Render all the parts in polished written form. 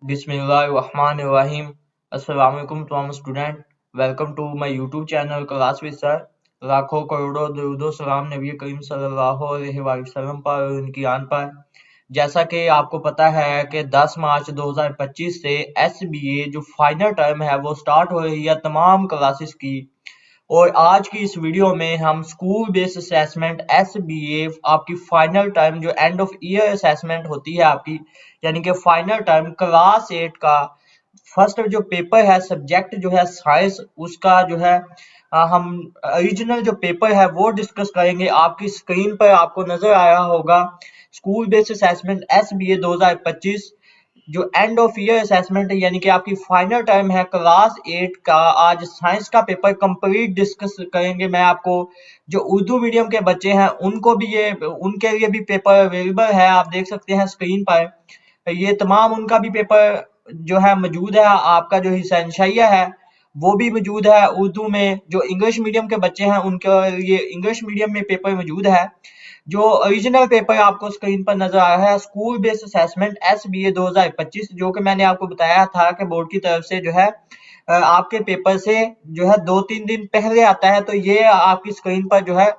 बिस्मिल्लाहिर्रहमानिर्रहीम। अस्सलाम वालेकुम तमाम student. Welcome to my YouTube channel class with sir. लाखों करोड़ों दरूदो सलाम नबी करीम सल्लल्लाहु अलैहि वसल्लम पर और उनकी आन पर। जैसा कि आपको पता है कि 10 मार्च 2025 से एसबीए जो फाइनल टर्म है वो स्टार्ट हो रही है तमाम क्लासेस की। और आज की इस वीडियो में हम स्कूल बेस्ड असेसमेंट एसबीए आपकी फाइनल टर्म जो एंड ऑफ ईयर असेसमेंट होती है आपकी, यानी कि फाइनल टर्म क्लास 8 का फर्स्ट जो पेपर है सब्जेक्ट जो है साइंस, उसका जो है हम ओरिजिनल जो पेपर है वो डिस्कस करेंगे। आपकी स्क्रीन पर आपको नजर आया होगा स्कूल बेस्ड असेसमेंट एसबीए 2025 जो एंड ऑफ ईयर असेसमेंट है, यानी कि आपकी फाइनल टर्म है क्लास 8 का। आज साइंस का पेपर कंप्लीट डिस्कस करेंगे। मैं आपको जो उर्दू मीडियम के बच्चे हैं उनको भी ये उनके लिए भी पेपर अवेलेबल है, आप देख सकते हैं स्क्रीन पर। ये तमाम उनका भी पेपर जो है मौजूद है। आपका जो हिस्सा है वो भी मौजूद है उर्दू में। जो इंग्लिश मीडियम के बच्चे हैं उनके लिए इंग्लिश मीडियम में पेपर मौजूद है। जो ओरिजिनल पेपर आपको स्क्रीन पर नजर आ रहा है स्कूल बेस्ड असेसमेंट एसबीए 2025, जो कि मैंने आपको बताया था कि बोर्ड की तरफ से जो है आपके पेपर से जो है 2-3 दिन पहले आता है। तो ये आपकी स्क्रीन पर जो है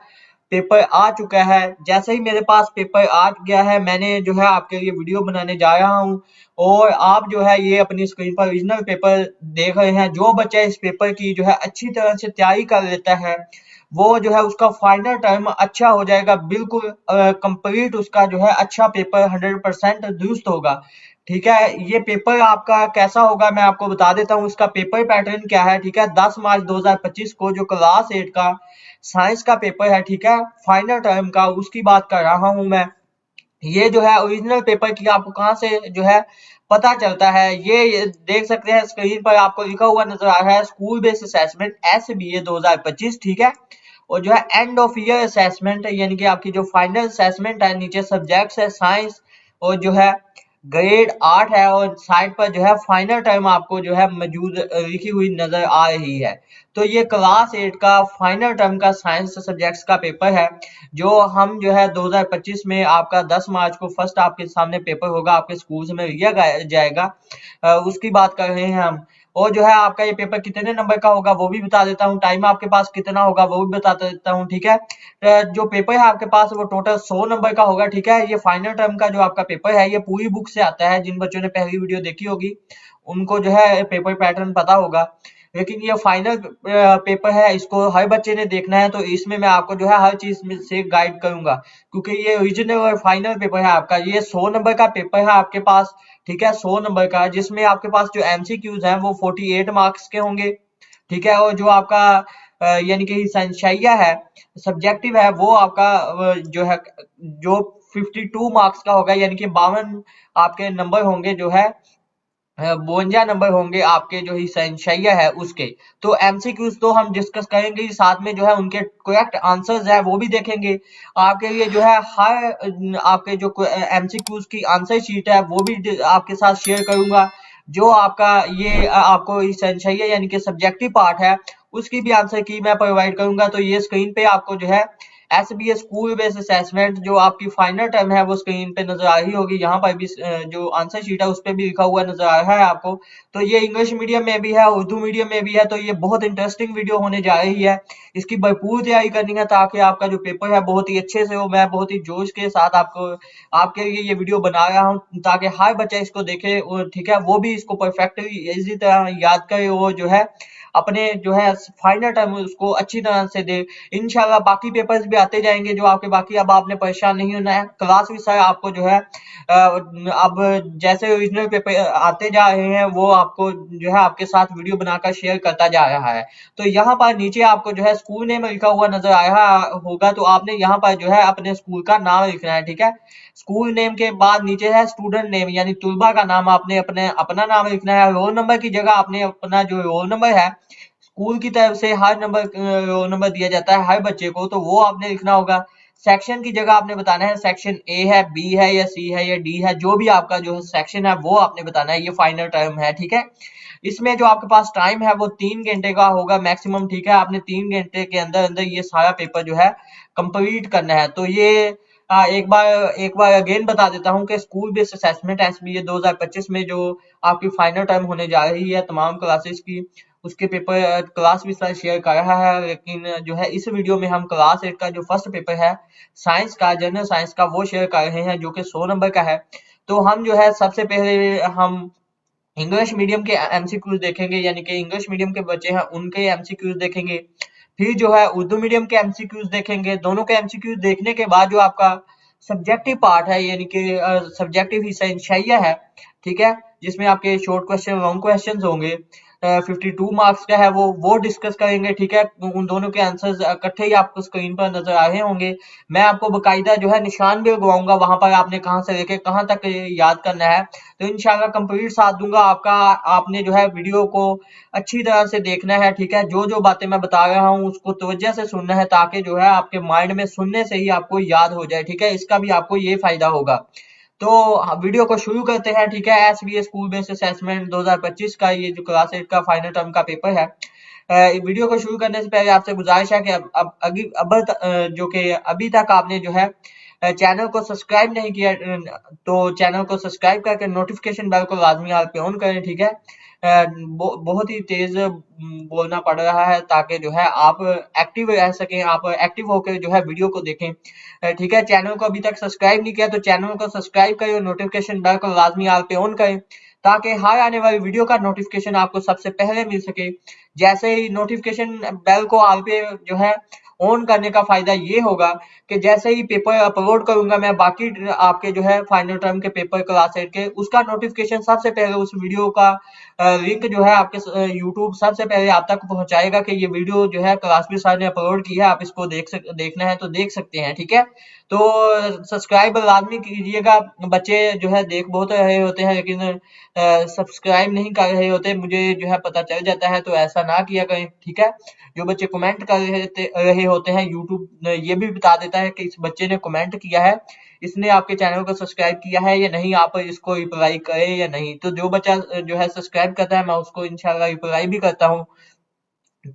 पेपर आ चुका है। जैसे ही मेरे पास पेपर आ गया है मैंने जो है आपके लिए वीडियो बनाने जा रहा हूँ और आप जो है ये अपनी स्क्रीन पर ओरिजिनल पेपर देख रहे हैं। जो बच्चा इस पेपर की जो है अच्छी तरह से तैयारी कर लेता है वो जो है उसका फाइनल टर्म अच्छा हो जाएगा, बिल्कुल कंप्लीट उसका जो है अच्छा पेपर 100% दुरुस्त होगा। ठीक है, ये पेपर आपका कैसा होगा मैं आपको बता देता हूँ। इसका पेपर पैटर्न क्या है, ठीक है। 10 मार्च 2025 को जो क्लास 8 का साइंस का पेपर है, ठीक है, फाइनल टर्म का, उसकी बात कर रहा हूँ मैं। ये जो है ओरिजिनल पेपर की आपको कहाँ से जो है पता चलता है, ये देख सकते हैं स्क्रीन पर आपको लिखा हुआ नजर आ रहा है स्कूल बेस्ड असेसमेंट एसबीए 2025, ठीक है। और जो है एंड ऑफ ईयर असेसमेंट है, यानी कि आपकी जो फाइनल असेसमेंट है, नीचे सब्जेक्ट्स है साइंस और जो है ग्रेड 8 है और साइड पर जो है फाइनल टर्म आपको जो है मौजूद लिखी हुई नजर आ रही है। तो ये क्लास 8 का फाइनल टर्म का साइंस सब्जेक्ट्स का पेपर है जो हम जो है 2025 में आपका 10 मार्च को फर्स्ट आपके सामने पेपर होगा, आपके स्कूल में लिया जाएगा। उसकी बात कर रहे हैं हम। और जो है आपका ये पेपर कितने नंबर का होगा वो भी बता देता हूँ, टाइम आपके पास कितना होगा वो भी बता देता हूँ, ठीक है। जो पेपर है आपके पास वो टोटल 100 नंबर का होगा, ठीक है। ये फाइनल टर्म का जो आपका पेपर है ये पूरी बुक से आता है। जिन बच्चों ने पहली वीडियो देखी होगी उनको जो है पेपर पैटर्न पता होगा। लेकिन ये फाइनल पेपर है, इसको हर बच्चे ने देखना है, तो इसमें मैं आपको जो है हर चीज में से गाइड करूंगा, क्योंकि ये ओरिजिनल और फाइनल पेपर है आपका। ये 100 नंबर का पेपर है आपके पास, ठीक है, 100 नंबर का, जिसमें आपके पास जो एमसीक्यूज हैं वो 48 मार्क्स के होंगे, ठीक है। और जो आपका यानी कि संशैया है, सब्जेक्टिव है, वो आपका जो है जो 52 मार्क्स का होगा, यानी कि 52 आपके नंबर होंगे, जो है 52 नंबर होंगे आपके जो हिस्सा है उसके। तो एमसीक्यूज तो हम डिस्कस करेंगे, साथ में जो है उनके करेक्ट आंसर्स है वो भी देखेंगे। आपके लिए जो है हर आपके जो एमसीक्यूज की आंसर शीट है वो भी आपके साथ शेयर करूंगा। जो आपका ये आपको हिस्सा यानी कि सब्जेक्टिव पार्ट है उसकी भी आंसर की मैं प्रोवाइड करूंगा। तो ये स्क्रीन पे आपको जो है एसबीएस स्कूल बेस्ड असेसमेंट जो आपकी फाइनल टर्म है वो स्क्रीन पे नजर आ रही होगी। यहाँ पर भी जो आंसर शीट है उस पर भी लिखा हुआ नजर आ रहा है आपको। तो ये इंग्लिश मीडियम में भी है, उर्दू मीडियम में भी है। तो ये बहुत इंटरेस्टिंग वीडियो होने जा रही है, इसकी भरपूर तैयारी करनी है ताकि आपका जो पेपर है बहुत ही अच्छे से हो। मैं बहुत ही जोश के साथ आपको आपके लिए ये वीडियो बना रहा हूँ ताकि हर बच्चा इसको देखे और ठीक है वो भी इसको परफेक्टली इसी तरह याद करे और जो है अपने जो है फाइनल टाइम उसको अच्छी तरह से दे। इंशाल्लाह बाकी पेपर्स भी आते जाएंगे जो आपके बाकी, अब आपने परेशान नहीं होना है। क्लास भी सर आपको जो है अब जैसे ओरिजिनल पेपर आते जा रहे हैं वो आपको जो है आपके साथ वीडियो बनाकर शेयर करता जा रहा है। तो यहाँ पर नीचे आपको जो है स्कूल नेम लिखा हुआ नजर आ रहा होगा, तो आपने यहाँ पर जो है अपने स्कूल का नाम लिखना है, ठीक है। स्कूल नेम के बाद नीचे है स्टूडेंट नेम, यानी तुलबा का नाम, आपने अपने अपना नाम लिखना है। रोल नंबर की जगह आपने अपना जो रोल नंबर है, स्कूल की तरफ से हर नंबर रोल नंबर दिया जाता है हर बच्चे को, तो वो आपने लिखना होगा। सेक्शन की जगह आपने बताना है सेक्शन ए है, बी है या सी है या डी है, जो भी आपका जो सेक्शन है वो आपने बताना है। ये फाइनल टर्म है, ठीक है। इसमें जो आपके पास टाइम है वो 3 घंटे का होगा मैक्सिमम, ठीक है। आपने 3 घंटे के अंदर अंदर ये सारा पेपर जो है कंप्लीट करना है। तो ये एक बार अगेन बता देता हूँ कि स्कूल बेस्ड असेसमेंट एसबीए 2025 में जो आपकी फाइनल टर्म होने जा रही है तमाम क्लासेस की, उसके पेपर क्लास विस्तार शेयर कर रहा है। लेकिन जो है इस वीडियो में हम क्लास 8 का जो फर्स्ट पेपर है साइंस का, जनरल साइंस का, वो शेयर कर रहे हैं जो कि 100 नंबर का है। तो हम जो है सबसे पहले हम इंग्लिश मीडियम के एमसीक्यूज देखेंगे, यानी कि इंग्लिश मीडियम के बच्चे हैं उनके एमसीक्यूज देखेंगे। फिर जो है उर्दू मीडियम के एमसीक्यूज देखेंगे। दोनों के एमसीक्यूज देखने के बाद जो आपका सब्जेक्टिव पार्ट है, यानी कि सब्जेक्टिव हिस्सा इंशाइया है, ठीक है, जिसमें आपके शॉर्ट क्वेश्चन, लॉन्ग क्वेश्चन होंगे, 52 मार्क्स का है वो डिस्कस करेंगे, ठीक है। उन दोनों के आंसर्स इकट्ठे ही आपको स्क्रीन पर नजर आ रहे होंगे। मैं आपको बकायदा जो है निशान भी लगवाऊंगा वहां पर, आपने कहां से लेके कहां तक याद करना है। तो इंशाल्लाह कंप्लीट साथ दूंगा आपका। आपने जो है वीडियो को अच्छी तरह से देखना है, ठीक है। जो जो बातें मैं बता रहा हूँ उसको तवज्जो से सुनना है, ताकि जो है आपके माइंड में सुनने से ही आपको याद हो जाए, ठीक है। इसका भी आपको ये फायदा होगा। तो वीडियो को शुरू करते हैं, ठीक है। एसबीएस स्कूल बेस्ड असेसमेंट 2025 का ये जो क्लास 8 का फाइनल टर्म का पेपर है। वीडियो को शुरू करने से पहले आपसे गुजारिश है कि जो कि अभी तक आपने जो है चैनल को सब्सक्राइब नहीं किया, तो चैनल को सब्सक्राइब करके नोटिफिकेशन बेल को लाजमी हाल पे ऑन करें, ठीक है। बहुत ही तेज बोलना पड़ रहा है ताकि जो है आप एक्टिव रह सकें, आप एक्टिव होकर जो है वीडियो को देखें, ठीक है। चैनल को अभी तक सब्सक्राइब नहीं किया तो चैनल को सब्सक्राइब करें और नोटिफिकेशन बेल को लाजमी हाल पे ऑन करें, ताकि हर आने वाली वीडियो का नोटिफिकेशन आपको सबसे पहले मिल सके। जैसे ही नोटिफिकेशन बेल को आप पे जो है ऑन करने का फायदा ये होगा कि जैसे ही पेपर अपलोड करूंगा मैं, बाकी आपके जो है फाइनल टर्म के पेपर क्लास 8 के, उसका नोटिफिकेशन सबसे पहले, उस वीडियो का लिंक जो है आपके यूट्यूब सबसे पहले आप तक पहुंचाएगा कि ये वीडियो जो है क्लास भी सर ने अपलोड की है, आप इसको देखना है तो देख सकते हैं, ठीक है। तो सब्सक्राइब लाजमी कीजिएगा। बच्चे जो है देख बहुत रहे होते हैं लेकिन सब्सक्राइब नहीं कर रहे होते, मुझे जो है पता चल जाता है, तो ऐसा ना किया करें, ठीक है। जो बच्चे कमेंट कर रहे होते हैं, यूट्यूब ये भी बता देता है कि इस बच्चे ने कमेंट किया है, इसने आपके चैनल को सब्सक्राइब किया है या नहीं, आप इसको रिप्लाई करें या नहीं। तो जो बच्चा जो है सब्सक्राइब करता है मैं उसको इंशाल्लाह रिप्लाई भी करता हूँ।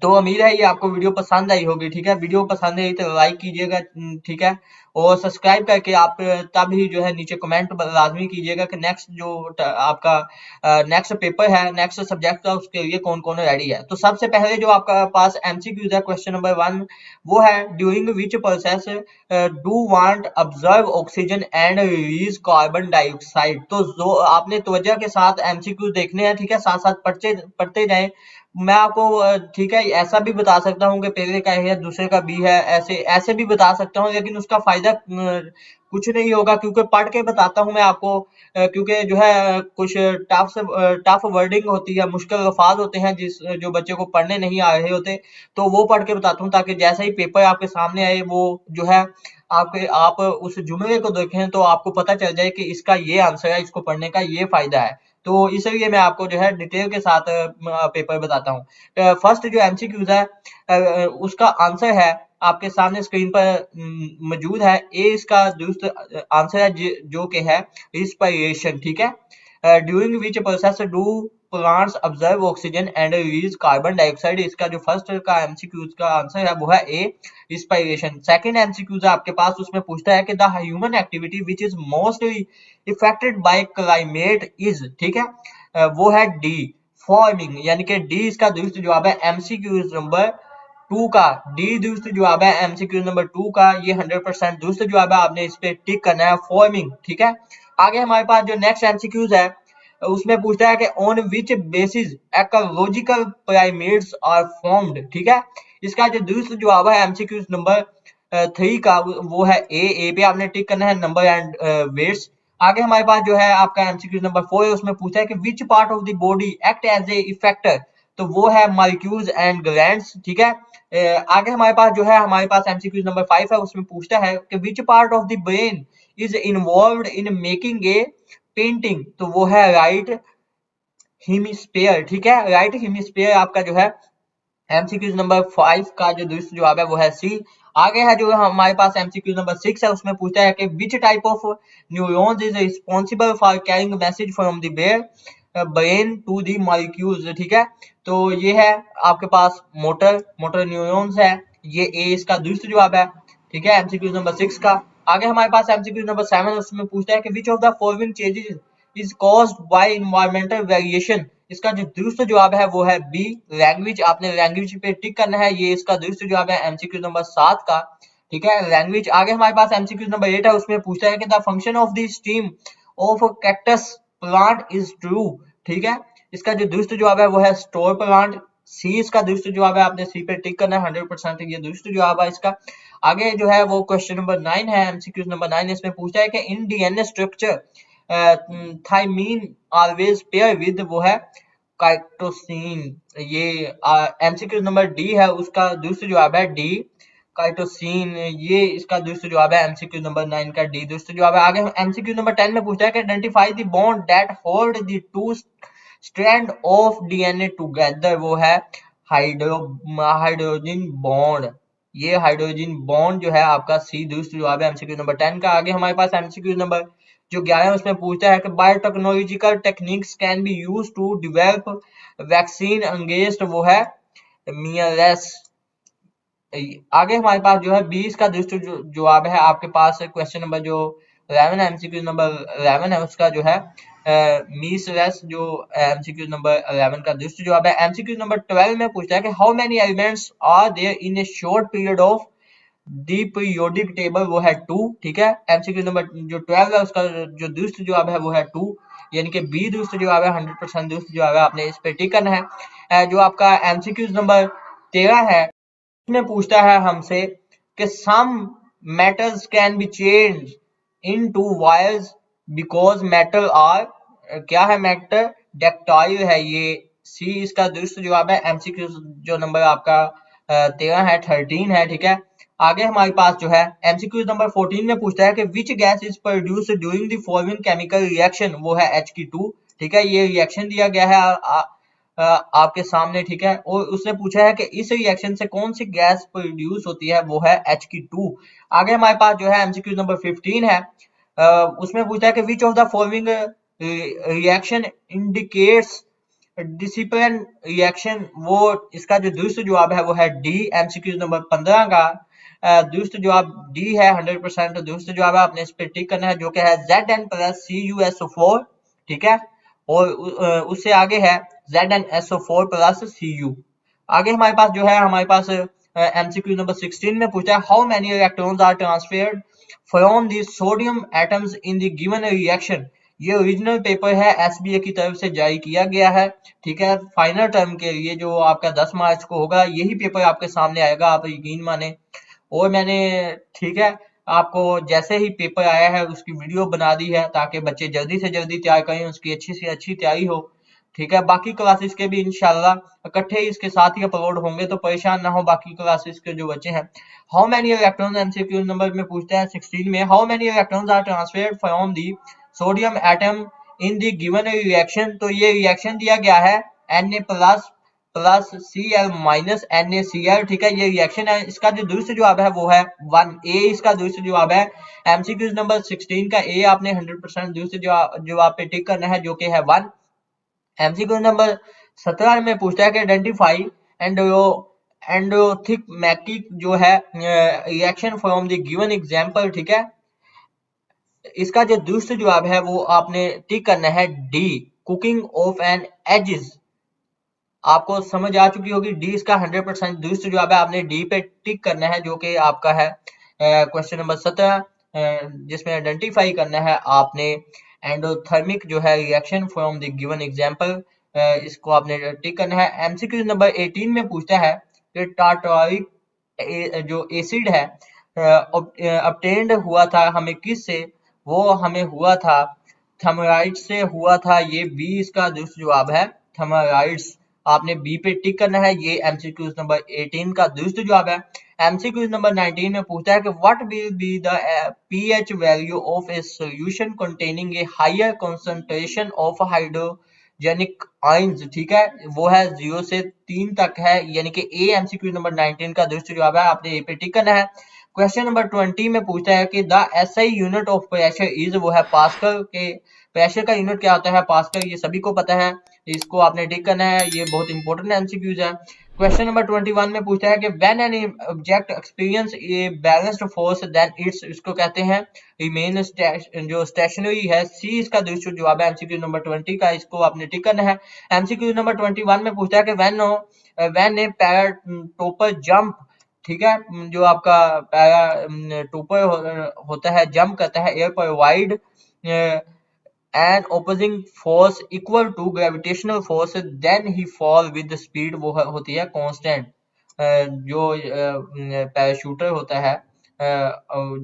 तो उम्मीद है ये आपको वीडियो पसंद आई होगी, ठीक है। वीडियो पसंद आई तो लाइक कीजिएगा, ठीक है। और सब्सक्राइब करके आप तब ही जो है नीचे कमेंट लाजमी कीजिएगा कि नेक्स्ट जो आपका नेक्स्ट पेपर है, नेक्स्ट सब्जेक्ट का, उसके लिए कौन कौन रेडी है। तो सबसे पहले जो आपका पास एमसीक्यूज है, क्वेश्चन नंबर 1, वो है during which process do want observe oxygen and release carbon dioxide. तो जो आपने तवज्जो के साथ एमसीक्यूज देखने हैं, ठीक है, साथ साथ पढ़ते जाएं। मैं आपको ठीक है ऐसा भी बता सकता हूँ कि पहले का है दूसरे का बी है, ऐसे ऐसे भी बता सकता हूँ, लेकिन उसका फायदा कुछ नहीं होगा, क्योंकि पढ़ के बताता हूँ मैं आपको। क्योंकि जो है कुछ टफ वर्डिंग होती है, मुश्किल अल्फाज होते हैं जो बच्चे को पढ़ने नहीं आ रहे होते, तो वो पढ़ के बताता हूँ, ताकि जैसे ही पेपर आपके सामने आए वो जो है आप उस जुमले को देखें तो आपको पता चल जाए कि इसका ये आंसर है, इसको पढ़ने का ये फायदा है। तो इसलिए मैं आपको जो है डिटेल के साथ पेपर बताता हूँ। फर्स्ट जो एमसीक्यूज है उसका आंसर है आपके सामने स्क्रीन पर मौजूद है। ए इसका दुरुस्त आंसर है जो कि है रिस्पिरेशन, ठीक है। During which process do plants observe oxygen and release carbon dioxide. इसका जो फर्स्ट का एमसीक्यूज का आंसर है वो है ए, रिस्पिरेशन। सेकंड एमसीक्यूज आपके पास, उसमें पूछता है कि the human activity which is mostly affected by climate is, ठीक है, वो है डी, फॉर्मिंग, यानी कि डी इसका दुरुस्त जवाब है एमसीक्यूज नंबर 2 का। डी दुरुस्त जवाब है एमसीक्यू नंबर 2 का, ये 100% दुरुस्त जवाब है, आपने इस पे टिक करना है, फॉर्मिंग, ठीक है। आगे हमारे पास जो नेक्स्ट एमसीक्यूज है उसमें पूछता है कि on which basis ecological pyramids are formed, ठीक है। इसका जो दुरुस्त जवाब है एमसीक्यूज नंबर 3 का, वो है ए पे आपने टिक करना है, नंबर एंड वेट्स। आगे हमारे पास जो है आपका एमसीक्यू नंबर 4 है, उसमें पूछा है कि which part of the body act as a effector, तो वो है मॉलिक्यूल्स एंड ग्लैंड्स, ठीक है। आगे हमारे पास जो है हमारे पास एमसीक्यू नंबर 5 है, उसमें पूछता है कि which part of the brain is involved in making a painting, तो वो है राइट हेमिस्फीयर, ठीक है। राइट हेमिस्फीयर आपका जो है एमसीक्यू नंबर 5 का जो दुरुस्त जवाब है वो है सी। आगे है जो हमारे पास एमसीक्यू नंबर 6 है, उसमें पूछता है कि which type of neurons is responsible for carrying message from the brain to the molecules, ठीक है। तो ये है आपके पास मोटर न्यूरॉन्स है, ये ए इसका दुरुस्त जवाब है, ठीक है, एमसीक्यू नंबर 6 का। आगे हमारे पास एमसीक्यू नंबर 7, उसमें पूछता है कि which of the following changes is caused by environmental variation. इसका जो दुरुस्त जवाब है वो है बी, लैंग्वेज। आपने लैंग्वेज पे टिक करना है, ये इसका दुरुस्त जवाब है एमसीक्यू नंबर 7 का, ठीक है, लैंग्वेज। आगे हमारे पास एमसीक्यू नंबर 8 है, उसमें पूछता है कि the function of the steam of cactus plant is true, ठीक है। इसका जो दुरुस्त जवाब है वो है स्टोर प्लांट, सी इसका दुरुस्त जवाब है, आपने सी पे टिक करना है, 100% ये दुरुस्त जवाब है इसका। आगे जो है वो क्वेश्चन नंबर 9 है, एमसीक्यू नंबर 9, इसमें पूछता है कि in DNA structure thymine always pair with, वो है काइटोसिन। ये एमसीक्यू नंबर डी है, उसका दुरुस्त जवाब है डी, काइटोसिन। ये इसका दुरुस्त जवाब है एमसीक्यू नंबर 9 का डी दुरुस्त जवाब है। आगे एमसीक्यू नंबर 10 में पूछता है कि identify the bond that hold the two strand of DNA together, वो है हाइड्रोजन बॉन्ड। ये हाइड्रोजन बॉन्ड जो है आपका सी दुरुस्त जवाब है एमसीक्यू नंबर 10 का। आगे हमारे पास एमसीक्यू नंबर जो 11 उसमें पूछता है कि biotechnological techniques can be used to develop vaccine against, वो है मियालेस। आगे हमारे पास जो है 20 का दुरुस्त जवाब है आपके पास क्वेश्चन नंबर जो 11 एमसीक्यू नंबर 11 है, उसका जो है मीसलेस, जो एमसीक्यू नंबर 11 का दुरुस्त जवाब है। एमसीक्यू नंबर 12 में पूछता है कि how many elements are there in a short period of the periodic table, वो है 2, ठीक है। एमसीक्यू नंबर जो 12 है उसका जो दुरुस्त जवाब है वो है 2, यानी कि बी दुरुस्त जवाब है, 100% दुरुस्त जवाब है, आपने इस पे टिक करना है। जो आपका एमसीक्यू नंबर 13 है, इसमें पूछता है हमसे कि some metals can be change into wires because metal are, क्या है मेटल, डक्टाइल है ये, सी इसका दुरुस्त जवाब है। एमसीक्यू जो नंबर आपका 13 है, 13 है, ठीक है। आगे हमारे पास जो है एमसीक्यू नंबर 14 में पूछता है कि which gas is produced during the following chemical reaction, वो है H2, ठीक है। ये रिएक्शन दिया गया है आपके सामने, ठीक है। और उसने पूछा है कि इस रिएक्शन से कौन सी गैस प्रोड्यूस होती है, वो है H2। आगे हमारे पास जो है एमसीक्यू नंबर 15 है, उसमें पूछता है कि which of the following reaction indicates discipline reaction, वो इसका जो दुरुस्त जवाब है वो है डी, एमसीक्यू नंबर 15 का दुरुस्त जवाब डी है, 100% दुरुस्त जवाब है, आपने इस पे टिक करना है, जो कि है Zn+CuSO4, ठीक है। और उससे आगे है ZnSO4+Cu। आगे हमारे पास जो है हमारे पास एमसीक्यू नंबर 16 में पूछा है how many electrons are transferred from the sodium atoms in the given reaction. ये ओरिजिनल पेपर है, एसबीए की तरफ से जारी किया गया है, ठीक है। फाइनल टर्म के लिए जो आपका 10 मार्च को होगा, यही पेपर आपके सामने आएगा, आप यकीन माने। और मैंने, ठीक है, आपको जैसे ही पेपर आया है उसकी वीडियो बना दी है ताकि बच्चे जल्दी से जल्दी तैयार करें, उसकी अच्छी से अच्छी तैयारी हो, ठीक है। बाकी क्लासेस के भी इंशाल्लाह इकट्ठे इसके साथ ही अपलोड होंगे, तो परेशान ना हो बाकी क्लासेस के जो बच्चे हैं। How many electrons, MCQ number में पूछता है 16 में, how many electrons are transferred from the sodium atom in the given reaction. तो ये रिएक्शन दिया गया है Na+ Cl NaCl, ठीक है। ये रिएक्शन है, इसका जो दुरुस्त जवाब है वो है 1, ए इसका दुरुस्त जवाब है। एमसीक्यू नंबर 16 का ए आपने 100% दुरुस्त जवाब पे टिक करना है, जो कि है 1। एमसीक्यू नंबर 17 में पूछता है कि आइडेंटिफाई एंडोथिकमैटिक जो है reaction from the given example, ठीक है। इसका जो दुरुस्त जवाब है वो आपने टिक करना है D, cooking of an eggs. आपको समझ आ चुकी होगी, डी इसका 100% दुरुस्त जवाब है, आपने डी पे टिक करना है, जो कि आपका है क्वेश्चन नंबर 17, जिसमें आइडेंटिफाई करना है आपने एंडोथर्मिक जो है reaction from the given example, इसको आपने टिक करना है। एमसीक्यू नंबर 18 में पूछता है कि टार्टारिक जो एसिड है ऑब्टेन्ड हुआ था हमें किस से, वो हमें हुआ था थर्मोराइड से हुआ था, ये बी इसका दुरुस्त जवाब है, थर्मोराइड्स। आपने बी पे टिक करना है, ये एमसीक्यू नंबर 18 का दुरुस्त जवाब है। एमसीक्यू नंबर 19 में पूछता है कि what will be the pH value of a solution containing a higher concentration of hydrogenic ions, ठीक है। वो है 0 से 3 तक है, यानी कि ए एमसीक्यू नंबर 19 का दुरुस्त जवाब है, आपने ए पे टिक करना है। क्वेश्चन नंबर 20 में पूछता है कि the SI unit of pressure is, वो है पास्कल के, प्रेशर का यूनिट क्या होता है पास्कल, ये सभी को पता है, इसको आपने टिक करना है, ये बहुत इंपॉर्टेंट एमसीक्यूज है। क्वेश्चन नंबर 21 में पूछता है कि when any object experience a balanced force then it's, इसको कहते हैं रिमेन जो स्टेशनरी है, सी इसका दुरुस्त जवाब है एमसीक्यू नंबर 20 का, इसको आपने टिक करना है। एमसीक्यू नंबर 21 में पूछता है कि व्हेन ए पैराट्रूपर जंप, ठीक है, जो आपका पैराट्रूपर होता है जंप करता है एयर पर wide an opposing force equal to gravitational force then he fall with the speed, वो होती है कांस्टेंट। जो पैराशूटर होता है,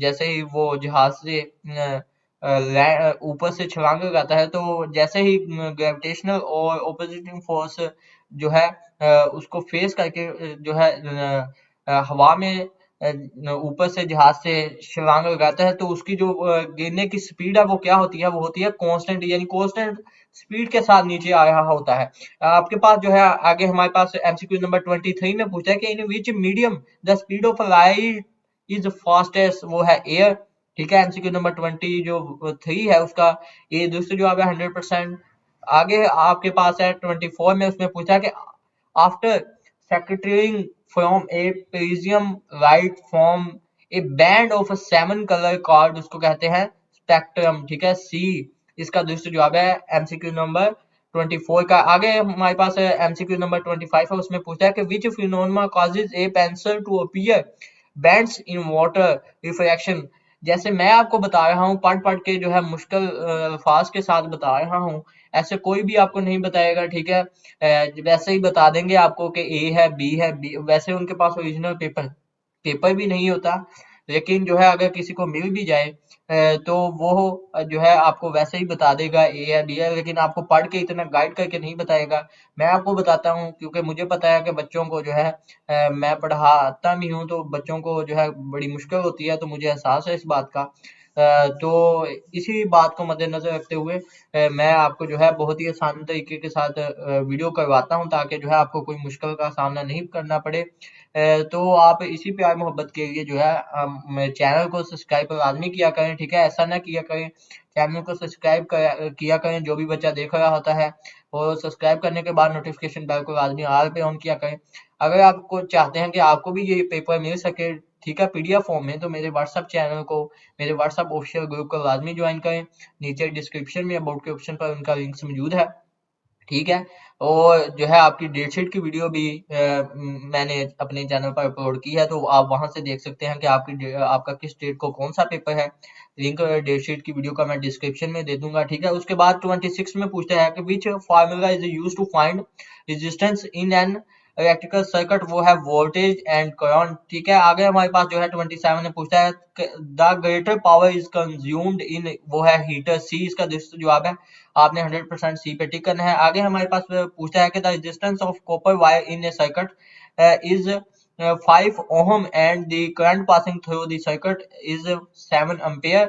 जैसे ही वो जहाज से ऊपर से छलांग लगाता है, तो जैसे ही ग्रेविटेशनल और ओपोजिटिंग फोर्स जो है उसको फेस करके जो है हवा में ऊपर से जहाज से छलांग लगाता है, तो उसकी जो गिरने की स्पीड है वो क्या होती है, वो होती है कांस्टेंट, यानी कांस्टेंट स्पीड के साथ नीचे आ रहा होता है। आपके पास जो है आगे हमारे पास एमसीक्यू नंबर 23 में पूछा है कि in which medium the speed of light is fastest, वो है एयर, ठीक है। एमसीक्यू नंबर 23 है उसका ये दूसरा जवाब है 100%। आगे आपके पास है 24 में, उसमें पूछा है कि after सेक्रेटरिंग from a prism light from a band of a 7 color card, उसको कहते हैं स्पेक्ट्रम, ठीक है, सी इसका दूसरा जवाब है एमसीक्यू नंबर 24 का। आगे हमारे पास एमसीक्यू नंबर 25 है, उसमें पूछा है कि which phenomena causes a pencil to appear bends in water refraction, जैसे मैं आपको बता रहा हूँ पढ़ के जो है मुश्किल अल्फाज के साथ बता रहा हूँ, ऐसे कोई भी आपको नहीं बताएगा, ठीक है। वैसे ही बता देंगे आपको कि ए है बी है बी, वैसे उनके पास ओरिजिनल पेपर भी नहीं होता, लेकिन जो है अगर किसी को मिल भी जाए तो वो जो है आपको वैसे ही बता देगा ए है बी है, लेकिन आपको पढ़ के इतना गाइड करके नहीं बताएगा। मैं आपको बताता हूँ क्योंकि मुझे पता है कि बच्चों को जो है मैं पढ़ाता भी हूँ, तो बच्चों को जो है बड़ी मुश्किल होती है, तो मुझे एहसास है इस बात का। तो इसी बात को मद्देनजर रखते हुए मैं आपको जो है बहुत ही आसान तरीके के साथ वीडियो करवाता हूँ, ताकि जो है आपको कोई मुश्किल का सामना नहीं करना पड़े। तो आप इसी प्यार मोहब्बत के लिए जो है चैनल को सब्सक्राइब लाजमी किया करें, ठीक है, ऐसा ना किया करें, चैनल को सब्सक्राइब किया करें जो भी बच्चा देख रहा होता है, और सब्सक्राइब करने के बाद नोटिफिकेशन बेल को लाजमी ऑल पे ऑन किया करें। अगर आपको चाहते हैं कि आपको भी ये पेपर मिल सके, ठीक है, पीडीएफ फॉर्म में, तो मेरे व्हाट्सएप चैनल को, मेरे व्हाट्सएप ऑफिशियल ग्रुप को लाजमी ज्वाइन करें, नीचे डिस्क्रिप्शन में अबाउट के ऑप्शन पर उनका लिंक्स मौजूद है, ठीक है। और जो है आपकी डेटशीट की वीडियो भी मैंने अपने चैनल पर अपलोड की है, तो आप वहां से देख सकते हैं कि आपका किस डेट को कौन सा पेपर है। लिंक डेटशीट की वीडियो का मैं डिस्क्रिप्शन में दे दूंगा, ठीक है। उसके बाद 26 में पूछता है कि which formula is used to find resistance in an electrical circuit, वो है वोल्टेज एंड करंट, ठीक है। आगे हमारे पास जो है 27 में पूछता है the greater power is consumed in, वो है हीटर, सी इसका जवाब है, आपने 100% सी पे टिक करना है। आगे हमारे पास पूछता है कि the resistance of copper wire in A circuit is 5 ohm and the current passing through the circuit is 7 ampere,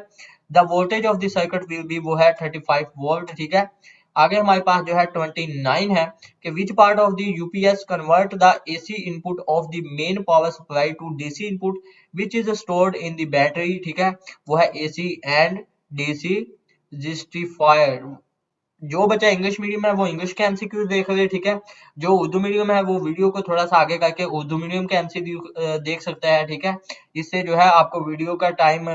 the voltage of the circuit will be, वो है 35 वोल्ट, ठीक है। आगे हमारे पास जो है 29 है कि which part of the UPS convert the AC input of the main power supply to DC input which is stored in the battery, ठीक है, वो है AC and DC justifier। जो बच्चा इंग्लिश मीडियम में है वो इंग्लिश के एमसीक्यू देख ले, ठीक है। जो उर्दू मीडियम में है वो वीडियो को थोड़ा सा आगे करके उर्दू मीडियम के एमसीक्यू देख सकता है, ठीक है। इससे जो है आपको वीडियो का टाइम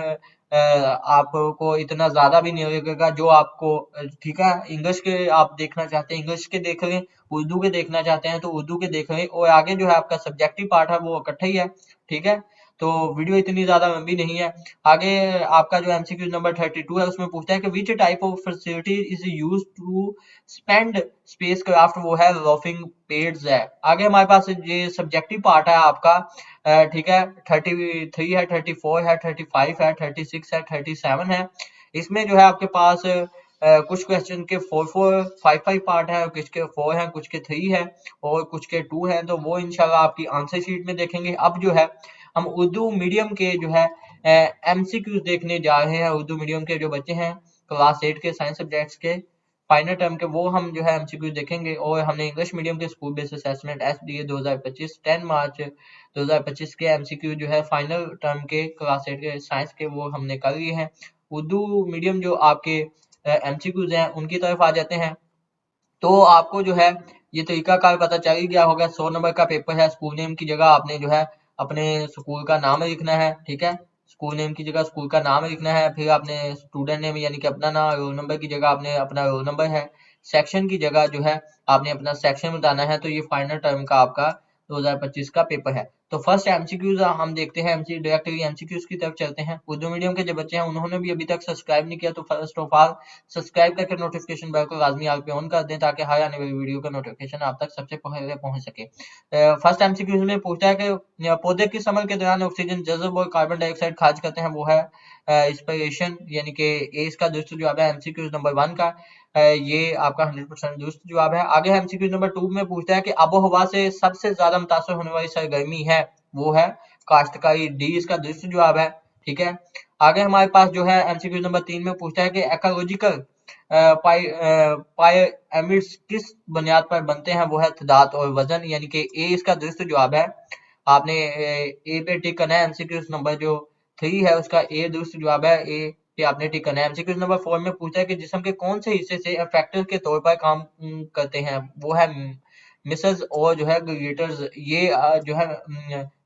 आपको इतना ज्यादा भी नहीं लगेगा, जो आपको ठीक है इंग्लिश के आप देखना चाहते हैं इंग्लिश के देख लें, उर्दू के देखना चाहते हैं तो उर्दू के देख लें, और आगे जो है आपका सब्जेक्टिव पार्ट है वो इकट्ठा ही है, ठीक है। तो वीडियो इतनी ज्यादा लंबी नहीं है। आगे आपका जो एमसीक्यू नंबर 32 है उसमें पूछता है कि which type of facility is used to spend spacecraft, वो है लॉन्चिंग पैड्स है। आगे हमारे पास ये सब्जेक्टिव पार्ट है आपका, ठीक है, 33 है, 34 है, 35 है, 36 है, 37 है। इसमें जो है आपके पास कुछ क्वेश्चन के 4 पार्ट है, कुछ के 4 है, कुछ के 3 है, और कुछ के 2 है, तो वो इंशाल्लाह आपकी आंसर शीट में देखेंगे। अब जो है हम उर्दू मीडियम के जो है एमसीक्यूज देखने जा रहे हैं। उर्दू मीडियम के जो बच्चे हैं क्लास 8 के साइंस सब्जेक्ट्स के, फाइनल टर्म के, वो हम जो है एमसीक्यू देखेंगे। और हमने इंग्लिश मीडियम के स्कूल बेस्ड असेसमेंट एसडीए 2025 10 मार्च 2025 के एमसीक्यू जो है फाइनल टर्म के क्लास 8 के साइंस के वो हमने कर लिए हैं। उर्दू मीडियम जो आपके एमसीक्यूज हैं उनकी तरफ आ जाते हैं। तो आपको जो है ये तरीकाकार पता चल ही गया होगा। 100 नंबर का पेपर है। स्कूल नेम की जगह आपने जो है अपने स्कूल का नाम लिखना है, ठीक है। स्कूल नेम की जगह स्कूल का नाम लिखना है। फिर आपने स्टूडेंट नेम यानी कि अपना नाम, रोल नंबर की जगह आपने अपना रोल नंबर है, सेक्शन की जगह जो है आपने अपना सेक्शन बताना है। तो ये फाइनल टर्म का आपका 2025 का पेपर है। तो फर्स्ट एमसीक्यूज हम देखते हैं, डायरेक्टली एमसीक्यूज की तरफ चलते हैं। उर्दू मीडियम के जो बच्चे हैं उन्होंने भी अभी तक सब्सक्राइब नहीं किया तो फर्स्ट ऑफ ऑल सब्सक्राइब करके नोटिफिकेशन बेल को लाजमी आप पे ऑन कर दें ताकि हर आने वाली वीडियो का नोटिफिकेशन आप तक सबसे पहले पहुंच सके। फर्स्ट एमसीक्यू में पूछता है कि पौधे किस अमल के दौरान ऑक्सीजन जज़ब और कार्बन डाइऑक्साइड खारिज करते हैं, वो है इंस्पिरेशन, यानी कि ए इसका दुरुस्त जवाब है एमसीक्यू नंबर 1 का। ये आपका 100% दुरुस्त जवाब है। आगे एमसीक्यू नंबर 2 में पूछता है कि आबो हवा से सबसे ज्यादा मुतासर होने वाली सरगर्मी है, वो है काश्तकारी, डी इसका दुरुस्त जवाब है, ठीक है। आगे हमारे पास जो है एमसीक्यू नंबर 3 में पूछता है कि इकोलॉजिकल पायरामिड्स किस बुनियाद पर बनते हैं, वो है तदाद और वजन, यानी कि ए इसका दुरुस्त जवाब है। आपने ए पे टिक करना है। एमसीक्यू नंबर जो 3 है उसका ए दुरुस्त जवाब है, ए पे आपने टिक करना है। एमसीक्यू नंबर 4 में पूछता है कि जिस्म के कौन से हिस्से से फैक्टर के तौर पर काम करते हैं, वो है मिसल्स और जो है ग्लूटेटर्स, ये जो है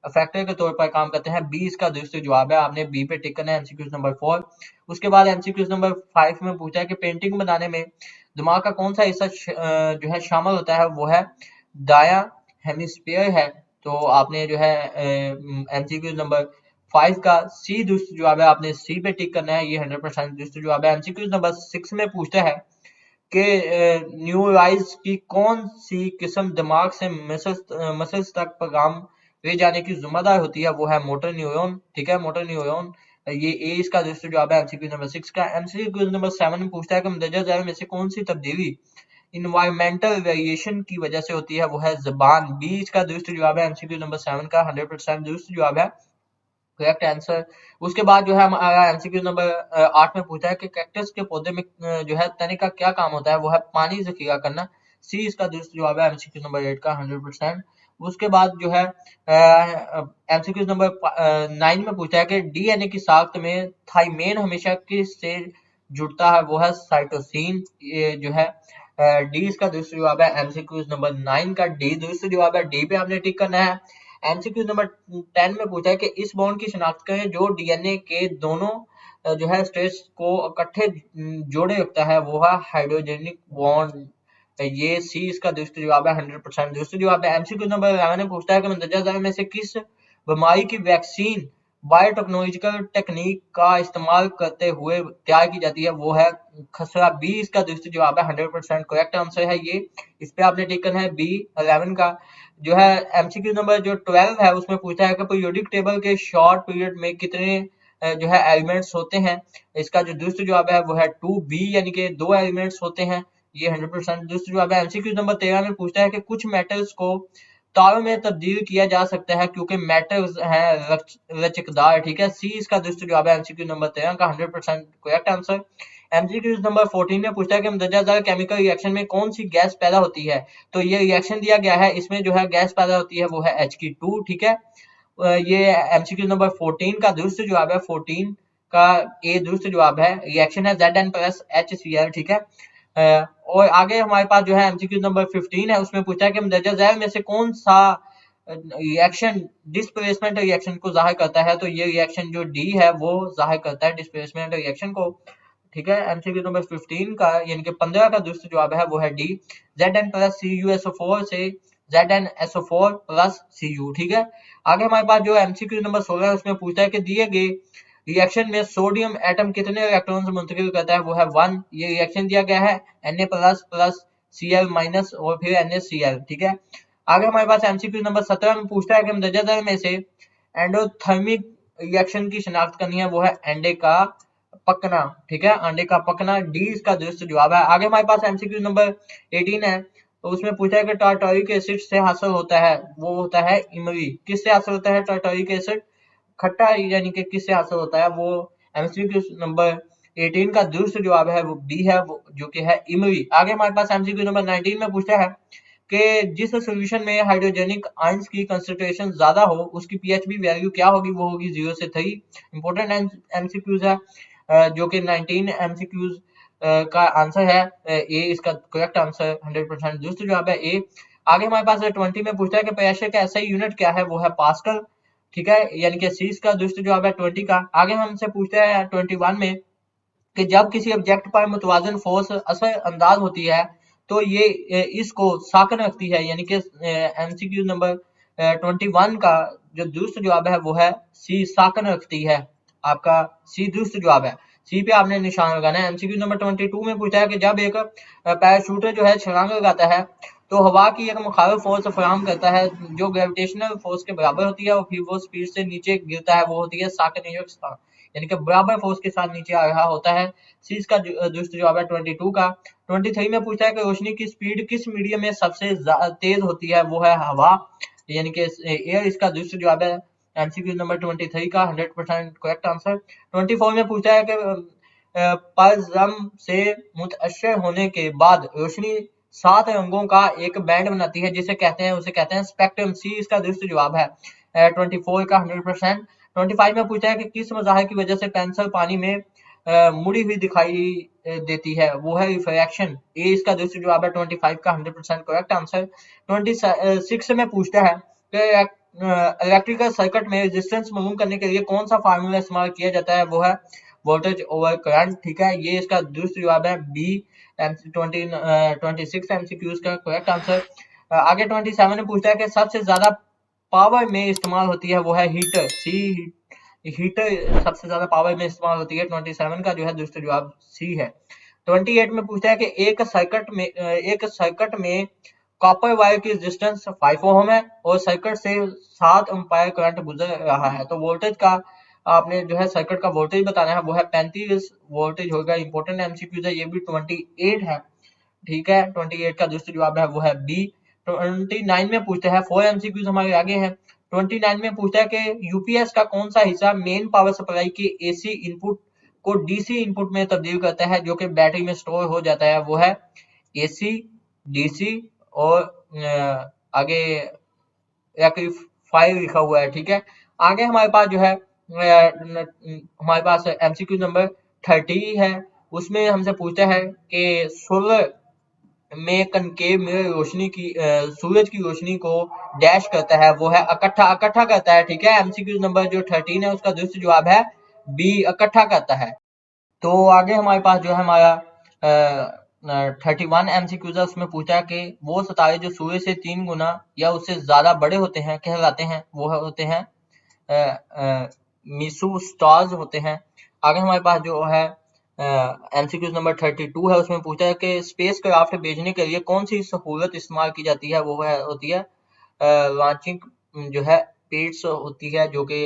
फैक्टर के तौर पर काम करते हैं, बी इसका दुरुस्त जवाब है। आपने बी पे टिक करना है एमसीक्यू नंबर 4। उसके बाद एमसीक्यू नंबर 5 में पूछा है कि पेंटिंग बनाने में दिमाग का कौन सा हिस्सा जो है शामिल होता है, वो है दायां हेमिस्फीयर है। तो आपने जो है एमसीक्यू नंबर 5 का सी दुरुस्त जवाब है, आपने सी पे टिक करना है, ये 100% दुरुस्त जवाब है। एमसीक्यू नंबर 6 में पूछता है कि न्यूराइज की कौन सी किस्म दिमाग से मसल्स तक पैगाम ले जाने की जिम्मेदार होती है, वो है मोटर न्यूरॉन, ठीक है, मोटर न्यूरॉन। ये ए इसका दुरुस्त जवाब है एमसीक्यू नंबर 6 का। एमसीक्यू नंबर 7 में पूछता है कि मुंदरजा ज़ैल में से कौन सी तब्दीली इन्वायरमेंटल वेरिएशन की वजह से होती है, वो है ज़बान, बी इसका दुरुस्त जवाब है एमसीक्यू नंबर 7 का, 100% दुरुस्त जवाब है, करेक्ट आंसर। उसके बाद जो है हमारा एमसीक्यू नंबर 8 में पूछा है कि कैक्टस के पौधे में जो है तने का क्या काम होता है, वो है पानी जखीरा करना, सी इसका दुरुस्त जवाब है एमसीक्यू नंबर 8 का, 100%। उसके बाद जो है एमसीक्यू नंबर 9 में पूछा है कि डीएनए की साख्त में थाइमेन हमेशा किस से जुड़ता है, वो है साइटोसिन, ये जो है डी इसका दुरुस्त जवाब है एमसीक्यू नंबर 9 का, डी दुरुस्त जवाब है, डी पे आपने टिक करना है। एमसीक्यू नंबर 10 में पूछा है कि इस बॉन्ड की शिनाख्त करें जो डीएनए के दोनों जो है स्ट्रेस को इकट्ठे जोड़े रखता है, वो है हाइड्रोजेनिक बॉन्ड, ये सी इसका दुरुस्त जवाब है, 100% दुरुस्त जवाब है। एमसीक्यू नंबर 11 में पूछता है कि मंदरजा ज़ैल में से किस बीमारी की वैक्सीन बायोटेक्नोलॉजिकल टेक्निक का इस्तेमाल करते हुए तैयार की जाती है, वो है खसरा, बी इसका दुरुस्त जवाब है, 100% करेक्ट आंसर है ये। इस पे आपने टिक करना है बी 11 का। जो है एमसीक्यू नंबर जो 12 है उसमें पूछा है कि पीरियोडिक टेबल के शॉर्ट पीरियड में कितने जो है एलिमेंट्स होते हैं, इसका जो दुरुस्त जवाब है वो है 2b, यानी कि 2 एलिमेंट्स होते हैं, ये 100% दुरुस्त जवाब है। एमसीक्यू नंबर 13 में पूछता है कि कुछ मेटल्स को तारों में तब्दील किया जा सकता है क्योंकि मेटल्स हैं लचकदार, ठीक है, सी इसका दुरुस्त जवाब है एमसीक्यू नंबर 13 का, 100% करेक्ट आंसर। एमसीक्यू नंबर 14 में पूछता है कि मुंदरजा ज़ैल केमिकल रिएक्शन में कौन सी गैस पैदा होती है, तो ये रिएक्शन दिया गया है, इसमें जो है गैस पैदा होती है वो है H2, ठीक है। ये एमसीक्यू नंबर 14 का दुरुस्त जवाब है, 14 का ए दुरुस्त जवाब है। रिएक्शन है Zn+HCl, ठीक है। और आगे हमारे पास जो है एमसीक्यू नंबर 15 है, उसमें पूछा है कि मुंदरजा ज़ैल में से कौन सा रिएक्शन डिस्प्लेसमेंट रिएक्शन को जाहिर करता है, तो ये रिएक्शन जो डी है वो जाहिर करता है डिस्प्लेसमेंट रिएक्शन को, ठीक है। एमसीक्यू नंबर 15 का यानी कि 15 का दुरुस्त जवाब है वो है डी, Zn+CuSO4 से ZnSO4+Cu, ठीक है। आगे हमारे पास जो एमसीक्यू नंबर 16 है उसमें पूछता है कि दिए गए रिएक्शन में सोडियम एटम कितने इलेक्ट्रॉन मुंतकिल करता है, वो है 1, ये रिएक्शन दिया गया है Na++Cl- और फिर NaCl, ठीक है। आगे हमारे पास एमसीक्यू नंबर 17 में पूछता है कि मुंदरजा ज़ैल में से एंडोथर्मिक रिएक्शन की शिनाख्त करनी है, वो है अंडे का पकना, ठीक है, अंडे का पकना, डी इसका दुरुस्त जवाब है। आगे हमारे पास एमसीक्यू नंबर 18 है, तो उसमें पूछा है कि टार्टारिक एसिड से हासिल होता है, वो होता है इमली, किससे हासिल होता है टार्टारिक एसिड, खट्टा यानी कि किससे हासिल होता है, वो एमसीक्यू नंबर 18 का दुरुस्त जवाब है वो बी है, वो जो कि है इमली। आगे हमारे पास एमसीक्यू नंबर 19 में पूछता है कि जिस सोल्यूशन में हाइड्रोजेनिक आयंस की कंसंट्रेशन ज्यादा हो उसकी पीएचबी वैल्यू क्या होगी, वो होगी 0 से 3। इंपॉर्टेंट एमसीक्यूज है जो कि 19 एमसीक्यूज का आंसर है ए, इसका करेक्ट आंसर 100% दुरुस्त जवाब है ए। आगे हमारे पास 20 में पूछता है कि प्रेशर का एसआई यूनिट क्या है, वो है पास्कल, ठीक है, यानी कि सी इसका दुरुस्त जवाब है 20 का। आगे हमसे पूछता है 21 में कि जब किसी ऑब्जेक्ट पर मुतवाजन फोर्स असर अंदाज होती है तो ये इसको साकन रखती है, यानी कि एमसीक्यू नंबर 21 का जो दुरुस्त जवाब है वो है सी, साकन रखती है। आपका सी दुरुस्त जवाब है, सी पे आपने निशान लगाना है। एमसीक्यू नंबर 22 में पूछा है कि जब एक पैराशूटर जो है छलांग लगाता है तो हवा की एक मुखालिफ फोर्स फराहम करता है जो ग्रेविटेशनल फोर्स के बराबर होती है और फिर वो स्पीड से नीचे गिरता है, वो होती है साकन, यानी कि बराबर फोर्स के साथ नीचे आ रहा होता है। सी इसका दुरुस्त जवाब है 22 का। 23 में पूछता है कि रोशनी की स्पीड किस मीडियम में सबसे तेज होती है, वो है हवा, यानी कि एयर इसका दुरुस्त जवाब है एमसीक्यू नंबर 23 का 100% करेक्ट आंसर। 24 में पूछता है कि परजम से मुतअश्शर होने के बाद रोशनी 7 रंगों का एक बैंड बनाती है जिसे कहते हैं, उसे कहते हैं स्पेक्ट्रम। सी इसका दुरुस्त जवाब है 24 का 100%। 25 में पूछा है कि किस मज़ाहिर की वजह से पेंसिल पानी में मुड़ी हुई दिखाई देती है, वो है रिफ्रैक्शन। ए इसका दुरुस्त जवाब है 25 का 100% करेक्ट आंसर। 26 में पूछता है कि इलेक्ट्रिकल सर्किट में रेजिस्टेंस मालूम करने के लिए कौन सा फार्मूला इस्तेमाल किया जाता है, वो है वोल्टेज ओवर करंट, ठीक है, ये इसका दुरुस्त जवाब है बी। 26 एमसीक्यूज का करेक्ट आंसर। आगे 27 में पूछता है कि सबसे ज्यादा पावर में इस्तेमाल होती है, वो है हीटर। सी हीटर सबसे ज्यादा पावर में इस्तेमाल होती है। 27 का जो है दुरुस्त जवाब सी है। 28 में पूछता है कि एक सर्किट में कॉपर वायर की रेजिस्टेंस 5 ओम है और सर्किट से 7 एम्पायर करंट गुजर रहा है, तो वोल्टेज का आपने जो है सर्किट का वोल्टेज बताना है, वो है 35 वोल्टेज होगा। इंपॉर्टेंट एमसीक्यू है, ये भी 28 है, ठीक है। 28 का दुरुस्त जवाब है वो है बी। 29 में पूछते हैं, 4 एमसीक्यूज हमारे आगे हैं। 29 में पूछता है कि यूपीएस का कौन सा हिस्सा मेन पावर सप्लाई की एसी इनपुट को डीसी इनपुट में तब्दील करता है जो कि बैटरी में स्टोर हो जाता है, वो है एसी, डीसी और आगे रेक्टिफायर लिखा हुआ है, ठीक है। आगे हमारे पास जो है हमारे पास एमसीक्यू नंबर 30 है, उसमें हमसे पूछता है कि सोलर में कनकेव मिरर रोशनी की सूरज की रोशनी को डैश करता है, वो है इकट्ठा करता है, ठीक है। एमसीक्यू नंबर जो 13 है उसका दुरुस्त जवाब है बी, इकट्ठा करता है। तो आगे हमारे पास जो है हमारा 31 एमसीक्यूज है, उसमें पूछा है कि वो सितारे जो सूर्य से 3 गुना या उससे ज्यादा बड़े होते हैं कहलाते हैं, वो होते हैं मीसू स्टार्स होते हैं। आगे हमारे पास जो है एमसीक्यूज नंबर 32 है, उसमें पूछा है कि स्पेस क्राफ्ट भेजने के लिए कौन सी सहूलत इस्तेमाल की जाती है, वो है होती है लॉन्चिंग जो है पेड्स होती है जो कि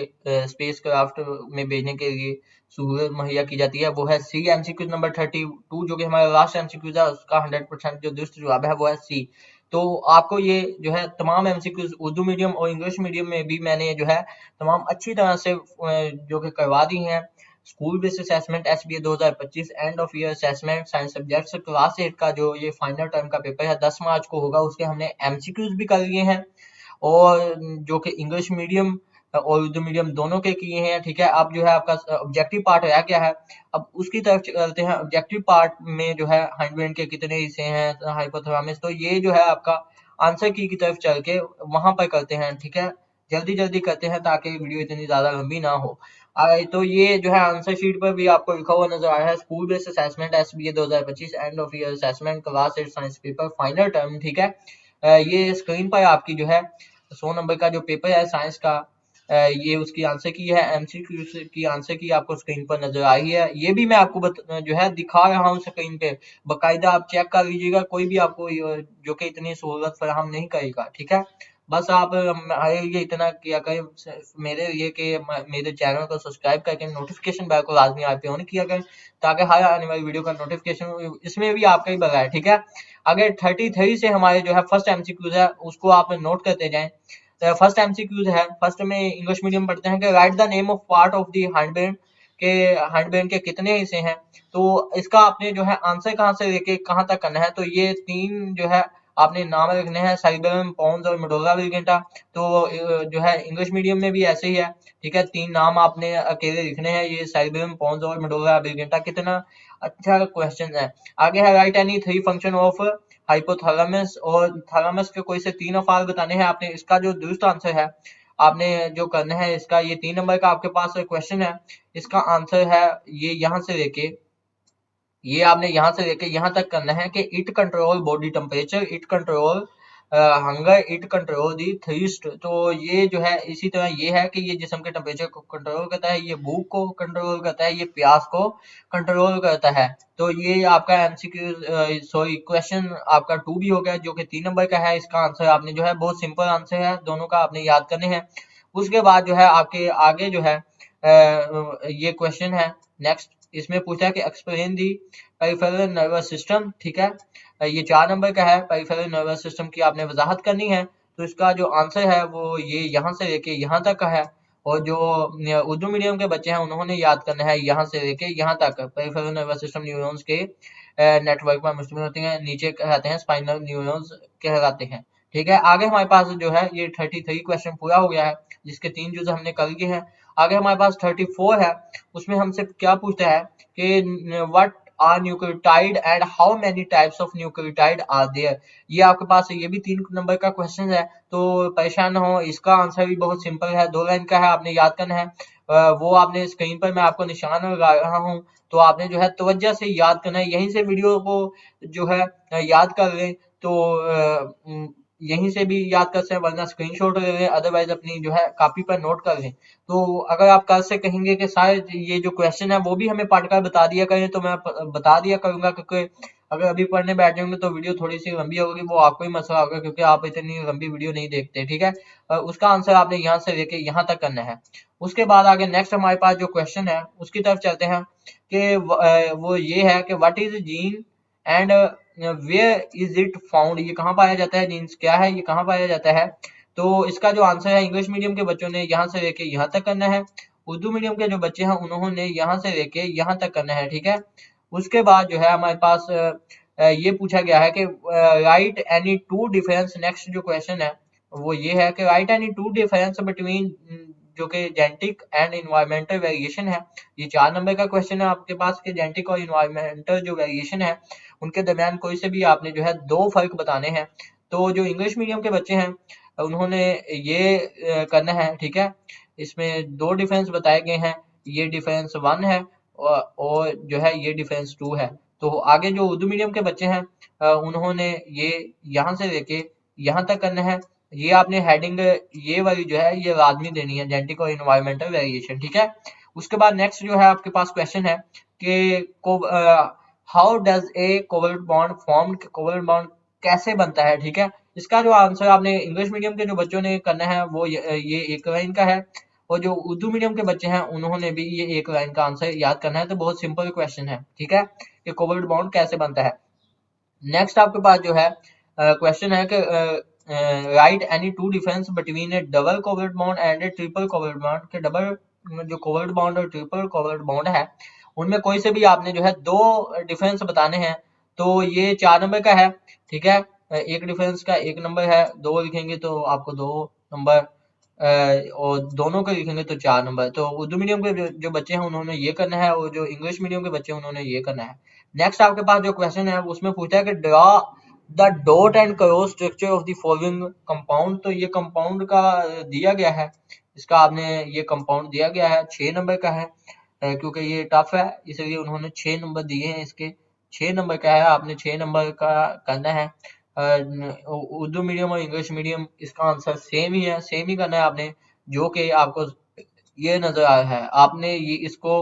स्पेस क्राफ्ट में भेजने के लिए सहूलत मुहैया की जाती है, वो है सी। एमसीक्यूज नंबर 32 जो कि हमारा लास्ट एमसीक्यूज है उसका 100% जो दुरुस्त जवाब है वो है सी। तो आपको ये जो है तमाम एमसीक्यूज उर्दू मीडियम और इंग्लिश मीडियम में भी मैंने जो है तमाम अच्छी तरह से जो कि करवा दी हैं। School based assessment SBA 2025 end of year assessment science subjects class 8 का जो ये फाइनल टर्म का पेपर है 10 मार्च को होगा, उसके हमने एमसीक्यूज भी कर लिए हैं और जो कि इंग्लिश मीडियम और उर्दू मीडियम दोनों के किए हैं, ठीक है। अब जो है आपका ऑब्जेक्टिव पार्ट है क्या है, अब उसकी तरफ चलते हैं। ऑब्जेक्टिव पार्ट में जो है हाइंडब्रेन के कितने हिस्से हैं, हाइपोथैलेमस, तो ये जो है आपका आंसर की तरफ चल के वहां पर करते हैं, ठीक है। जल्दी जल्दी करते हैं ताकि वीडियो इतनी ज्यादा लंबी ना हो। तो ये जो है आंसर शीट पर भी आपको लिखा हुआ नजर आ रहा है, school based assessment SBA 2025 end of year assessment class 8 science paper final term, ठीक है। ये स्क्रीन पर आपकी जो है 100 नंबर का जो पेपर है साइंस का, ये उसकी आंसर की है, एमसीक्यू की आंसर की आपको स्क्रीन पर नजर आई है। ये भी मैं आपको जो है दिखा रहा हूँ स्क्रीन पे, बाकायदा आप चेक कर लीजिएगा, कोई भी आपको जो कि इतनी सहूलत फराहम नहीं करेगा, ठीक है। बस आप हमारे लिए इतना किया करें मेरे लिए कि मेरे चैनल को सब्सक्राइब करके नोटिफिकेशन बेल को लाजमी आप पे ऑन किया करें ताकि हर आने वाली वीडियो का नोटिफिकेशन इसमें भी आपका ही बगा है, ठीक है। अगर 33 से हमारे जो है फर्स्ट एमसीक्यूज है उसको आप नोट करते जाएं। फर्स्ट एमसीक्यूज है, फर्स्ट में इंग्लिश मीडियम पढ़ते हैं कि write the name of part of the hindbrain कि हैंडब्रेन के कितने हिस्से हैं। तो इसका आपने जो है आंसर कहाँ से लेके कहाँ तक करना है, तो ये 3 जो है आपने नाम लिखने हैं, सेरिबेलम, पोन्स और मेडुला ऑब्लिंगेटा। तो जो है इंग्लिश मीडियम में भी ऐसे ही है, ठीक है। 3 नाम आपने अकेले लिखने हैं, ये सेरिबेलम, पोन्स और मेडुला ऑब्लिंगेटा। कितना अच्छा क्वेश्चन है। आगे है right any 3 function of hypothalamus, और थैलेमस के कोई से 3 अफाल बताने हैं आपने। इसका जो दुरुस्त आंसर है आपने जो करना है, इसका ये 3 नंबर का आपके पास क्वेश्चन है। इसका आंसर है ये यहाँ से लेके, ये आपने यहाँ से लेके यहाँ तक करना है कि it control body temperature, it control hunger, it control the thirst. तो ये जो है इसी तरह ये है कि ये जिस्म के टेम्परेचर को कंट्रोल करता है, ये भूख को कंट्रोल करता है, ये प्यास को कंट्रोल करता है। तो ये आपका एमसीक्यू सॉरी क्वेश्चन आपका 2 भी हो गया, जो कि 3 नंबर का है। इसका आंसर आपने जो है बहुत सिंपल आंसर है, दोनों का आपने याद करने हैं। उसके बाद जो है आपके आगे जो है ये क्वेश्चन है नेक्स्ट, इसमें पूछा है कि explain the peripheral nervous system, ठीक है। ये 4 नंबर का है, पेरिफेरल नर्वस सिस्टम की आपने वजाहत करनी है। तो इसका जो आंसर है वो ये यहाँ से लेके यहाँ तक का है, और जो उर्दू मीडियम के बच्चे हैं उन्होंने याद करना है यहाँ से लेके यहाँ तक। पेरिफेरल नर्वस सिस्टम न्यूरॉन्स के नेटवर्क में मुश्तमिल होती हैं, नीचे कहते हैं स्पाइनल न्यूरॉन्स कहलाते हैं, ठीक है। आगे हमारे पास जो है ये 33 क्वेश्चन पूरा हो गया है, जिसके 3 जुज हमने कर लिए हैं। आगे हमारे पास 34 है, उसमें हमसे क्या पूछता है कि what are nucleotide and how many types of nucleotide are there. ये आपके पास ये भी 3 नंबर का क्वेश्चन है, तो परेशान न हो, इसका आंसर भी बहुत सिंपल है, 2 लाइन का है, आपने याद करना है। वो आपने स्क्रीन पर मैं आपको निशान लगा रहा हूँ, तो आपने जो है तवज्जो से याद करना है, यहीं से वीडियो को जो है याद कर लें। तो यहीं से भी याद कर सकते हैं, वरना स्क्रीनशॉट ले लें, अदरवाइज अपनी जो है कॉपी पर नोट कर लें। तो अगर आप कल से कहेंगे कि शायद ये जो क्वेश्चन है वो भी हमें पढ़कर बता दिया करें, तो मैं बता दिया करूंगा, क्योंकि अगर अभी पढ़ने बैठ जाएंगे तो वीडियो थोड़ी सी लंबी होगी, वो आपको ही मसला होगा, क्योंकि आप इतनी लंबी वीडियो नहीं देखते, ठीक है। उसका आंसर आपने यहाँ से लेके यहाँ तक करना है। उसके बाद आगे नेक्स्ट हमारे पास जो क्वेश्चन है उसकी तरफ चलते हैं, कि वो ये है कि what is gene and where is it found. ये कहाँ पाया जाता है, जीन्स क्या है, ये कहाँ पाया जाता है। तो इसका जो आंसर है इंग्लिश मीडियम के बच्चों ने यहाँ से लेके यहाँ तक करना है, उर्दू मीडियम के जो बच्चे हैं उन्होंने यहाँ से लेके यहाँ तक करना है, ठीक है। उसके बाद जो है हमारे पास ये पूछा गया है कि राइट एनी 2 डिफरेंस। नेक्स्ट जो क्वेश्चन है वो ये है कि राइट एनी 2 डिफरेंस बिटवीन, जो कि जेनेटिक एंड इन्वायरमेंटल वेरिएशन है। ये 4 नंबर का क्वेश्चन है आपके पास, कि जेनेटिक और इन्वायरमेंटल जो वेरिएशन है उनके दरमियान कोई से भी आपने जो है 2 फर्क बताने हैं। तो जो इंग्लिश मीडियम के बच्चे हैं उन्होंने ये करना है, ठीक है। इसमें 2 डिफरेंस बताए गए हैं, ये डिफरेंस 1 है, और जो है ये डिफरेंस 2 है। तो आगे जो उर्दू मीडियम के बच्चे हैं उन्होंने ये यहाँ से लेके यहाँ तक करना है। ये आपने हेडिंग ये वाली जो है ये लाजमी देनी है, जेनेटिक और इन्वायरमेंटल वेरिएशन, ठीक है। उसके बाद नेक्स्ट जो है आपके पास क्वेश्चन है कि how does a covalent bond form, covalent bond कैसे बनता है, ठीक है। इसका जो आंसर आपने इंग्लिश मीडियम के जो बच्चों ने करना है वो ये 1 लाइन का है, और जो उर्दू मीडियम के बच्चे हैं उन्होंने भी ये 1 लाइन का आंसर याद करना है। तो बहुत सिंपल क्वेश्चन है, ठीक है, कि कोवलेंट बॉन्ड कैसे बनता है। नेक्स्ट आपके पास जो है क्वेश्चन है कि right any 2 difference between A double covalent bond and A triple covalent bond. के डबल जो कोवलेंट बॉन्ड और ट्रिपल कोवलेंट बॉन्ड है उनमें कोई से भी आपने जो है 2 डिफरेंस बताने हैं। तो ये 4 नंबर का है, ठीक है। एक डिफरेंस का 1 नंबर है, 2 लिखेंगे तो आपको 2 नंबर, और दोनों को लिखेंगे तो 4 नंबर। तो उर्दू मीडियम के जो बच्चे हैं उन्होंने ये करना है, और जो इंग्लिश मीडियम के बच्चे हैं उन्होंने ये करना है। नेक्स्ट आपके पास जो क्वेश्चन है उसमें पूछा है कि draw the dot and cross structure of the following compound. तो ये कंपाउंड का दिया गया है, इसका आपने ये कंपाउंड दिया गया है, 6 नंबर का है। क्योंकि ये टफ है इसलिए उन्होंने 6 नंबर दिए हैं, इसके 6 नंबर का है, आपने 6 नंबर का करना है। उर्दू मीडियम और इंग्लिश मीडियम इसका आंसर सेम ही है, सेम ही करना है आपने, जो कि आपको ये नजर आ रहा है। आपने ये इसको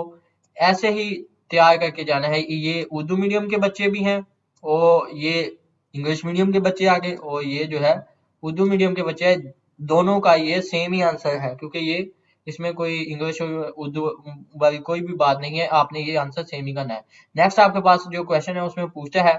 ऐसे ही तैयार करके जाना है। ये उर्दू मीडियम के बच्चे भी हैं, और ये इंग्लिश मीडियम के बच्चे आगे, और ये जो है उर्दू मीडियम के बच्चे हैं, दोनों का ये सेम ही आंसर है, क्योंकि ये इसमें कोई इंग्लिश और उर्दू वाली कोई भी बात नहीं है, आपने ये आंसर सेम ही करना है। नेक्स्ट आपके पास जो क्वेश्चन है उसमें पूछता है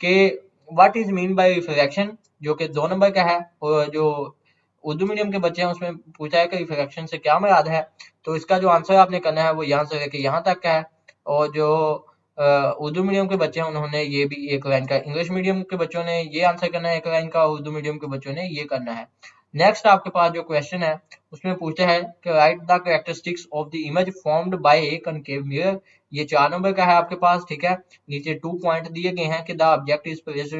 कि what is mean by reflection, जो कि 2 नंबर का है, और जो उर्दू मीडियम के बच्चे हैं उसमें पूछा है कि रिफ्रैक्शन से क्या मुराद है, तो इसका जो आंसर आपने करना है वो यहाँ से लेके यहाँ तक का है। और जो उर्दू मीडियम के बच्चे हैं उन्होंने ये भी एक लाइन का, इंग्लिश मीडियम के बच्चों ने ये आंसर करना है एक लाइन का, उर्दू मीडियम के बच्चों ने ये करना है। नेक्स्ट आपके पास जो क्वेश्चन है उसमें पूछता है कि write the characteristics of the image formed by A concave mirror. ये 4 नंबर का है आपके पास, ठीक है। नीचे 2 पॉइंट दिए गए हैं कि the object is placed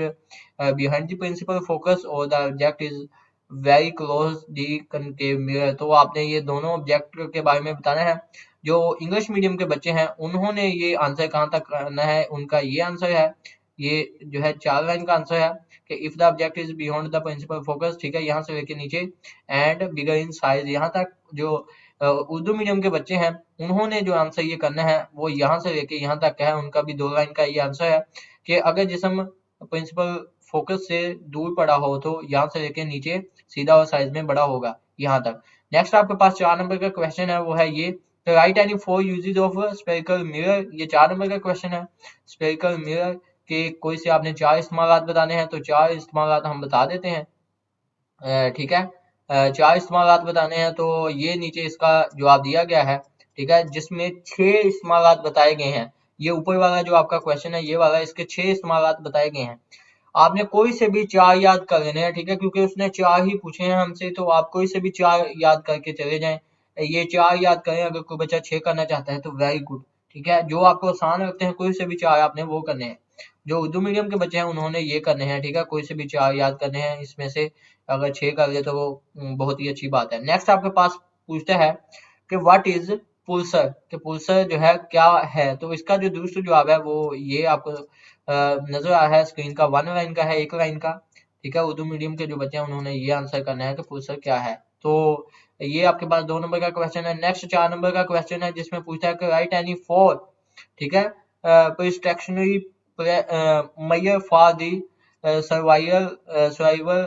behind the principal focus और the object is very close the concave mirror. तो आपने ये दोनों ऑब्जेक्ट के बारे में बताना है। जो इंग्लिश मीडियम के बच्चे हैं उन्होंने ये आंसर कहाँ तक करना है, उनका ये आंसर है, ये जो है 4 लाइन का आंसर है कि if the object is beyond the principal focus, ठीक है, यहाँ से लेके नीचे एंड बिगर इन साइज यहाँ तक। जो उर्दू मीडियम के बच्चे हैं उन्होंने जो आंसर ये करना है वो यहाँ से लेके यहाँ तक का है, उनका भी 2 लाइन का ये आंसर है कि अगर जिस्म प्रिंसिपल फोकस से दूर पड़ा हो तो यहाँ से लेके नीचे सीधा और साइज में बड़ा होगा यहाँ तक। नेक्स्ट आपके पास 4 नंबर का क्वेश्चन है वो है ये, right any 4 uses of spherical mirror. ये 4 नंबर का क्वेश्चन है। स्फेरिकल मिरर के कोई से आपने 4 इस्तेमालात बताने हैं, तो 4 इस्तेमालात हम बता देते हैं, ठीक है। 4 इस्तेमालात बताने हैं तो ये नीचे इसका जवाब दिया गया है, ठीक है, जिसमें 6 इस्तेमालात बताए गए हैं। ये ऊपर वाला जो आपका क्वेश्चन है ये वाला, इसके 6 इस्तेमालात बताए गए हैं। आपने कोई से भी 4 याद कर लेने हैं, ठीक है, क्योंकि उसने 4 ही पूछे हैं हमसे, तो आप कोई से भी 4 याद करके चले जाएं। ये 4 याद करें, अगर कोई बच्चा 6 करना चाहता है तो वेरी गुड, ठीक है। जो आपको आसान लगते हैं कोई से भी 4 आपने वो करने हैं। जो उर्दू मीडियम के बच्चे हैं उन्होंने ये करने हैं, ठीक है, कोई से भी 4 याद करने हैं। इसमें से अगर 6 कर ले तो वो बहुत ही अच्छी बात है। नेक्स्ट आपके पास पूछता है कि व्हाट इज पुल्सर, कि पुल्सर जो है क्या है। तो इसका जो दूसरा जवाब है वो ये आपको नजर आ रहा है स्क्रीन का, 1 लाइन का है, 1 लाइन का, ठीक है। उर्दू मीडियम के जो बच्चे हैं उन्होंने ये आंसर करना है कि पुल्सर क्या है। तो ये आपके पास 2 नंबर का क्वेश्चन है। नेक्स्ट 4 नंबर का क्वेश्चन है जिसमें पूछता है कि राइट एनी 4, ठीक है, प्रिस्ट्रैक्शनरी measure for the survival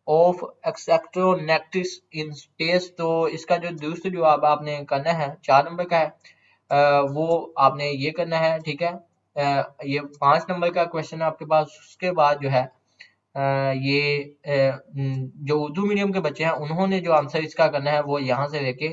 of electromagnetic in space। तो इसका जो दूसरा जवाब आपने करना है 4 नंबर का है, वो आपने ये करना है, ठीक है। ये 5 नंबर का क्वेश्चन है आपके पास। उसके बाद जो है जो उर्दू मीडियम के बच्चे हैं उन्होंने जो आंसर इसका करना है वो यहाँ से लेके